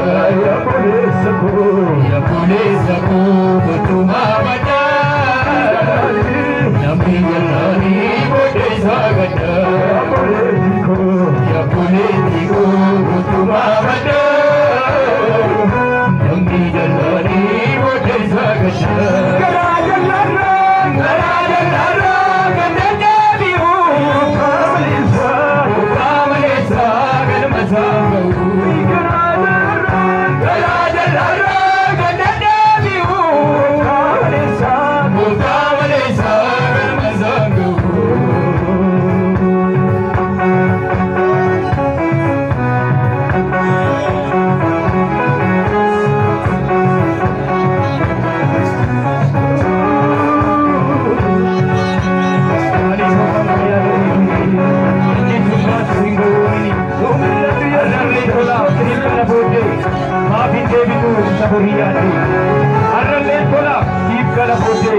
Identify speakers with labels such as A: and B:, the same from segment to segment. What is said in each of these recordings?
A: ya polesa ko tumamata namni jalani bote sagata ya polesi ko tumamata namni jalani bote sagata Saboriati, arrele kola, deep kala bote,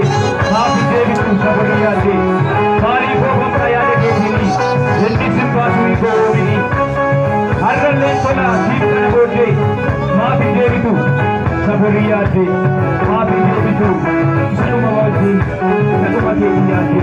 A: happy day to Saboriati, Mari Bogam Prayade Gini, Yendi Simpasui Gini, arrele kola, deep kala bote, happy day to Saboriati, happy day to Sanumawati, Sanumati Yati.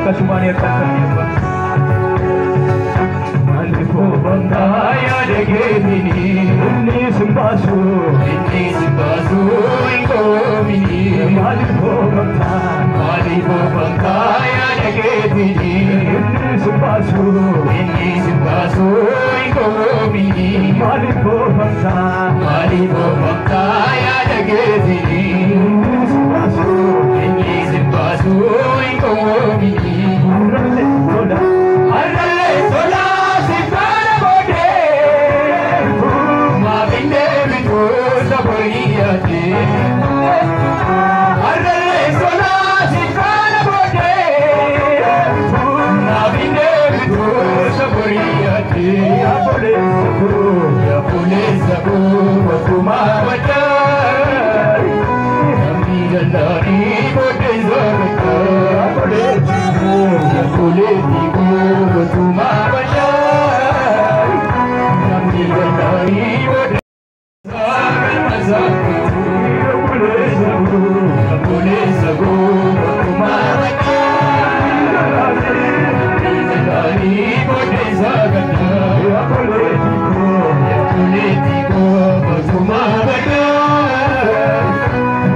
A: Kasumani akan terlibat. Malipo bangaya degeni, ini simbasu, ingo mini. Malipo bangaya degeni, ini simbasu, ingo mini. Malipo bangaya degeni, ini simbasu, ingo mini. Arrele sola sifara bote, ma binde bitu saboriati. Arrele sola sifara bote, ma binde bitu saboriati. Ya polesa ko tumamata, namni jalani bote zagata. Polesi ko tumamata, namni jalani bote zagata. Polesa ko tumamata, namni jalani bote zagata. Polesi ko tumamata,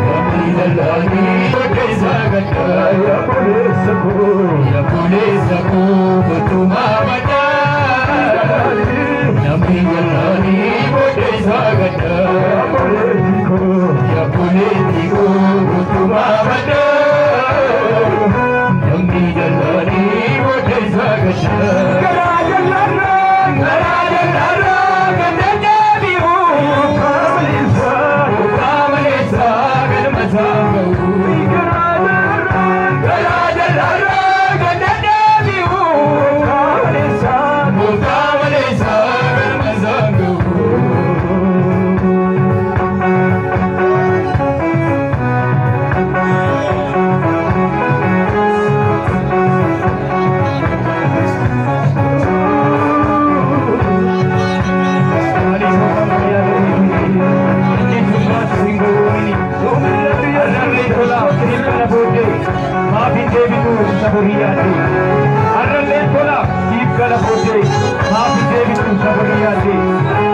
A: namni jalani bote zagata. Ya polesa ko tumamata, namni jalani bote zagata. Ya polesi ko tumamata, namni jalani bote zagata. Saboriati, arrele kola, deep kala bote, happy day to Saboriati,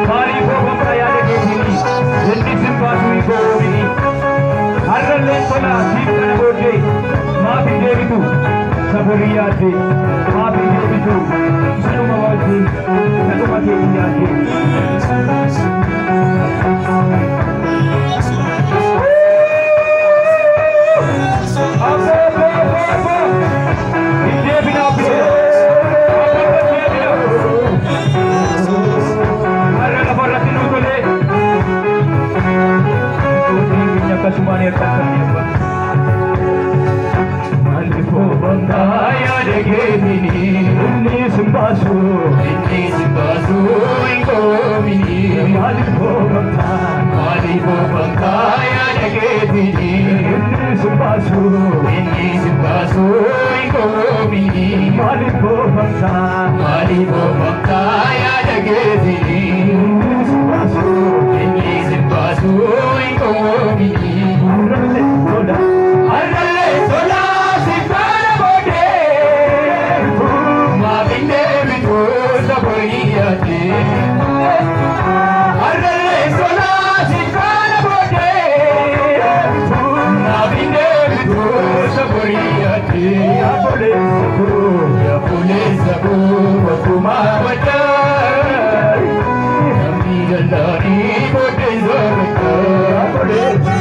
A: Mari Bogam Prayade Gini, Yendi Simpasui Gini, arrele kola, deep kala bote, happy day to Saboriati, happy day to Sanumawati, Sanumati Yati. Kasumani akan terlibat. Malipo bangaya degeni, ini basu ingomini mali bobanta ya dagedini basu ingomini mali bobanta ya dagedini basu ingomini arale sola sifara bode ma binde bitu saboriyati arale sola sifara bode ma binde bitu saboriyati ya police sabu kuma wada ambi galari bode zorka police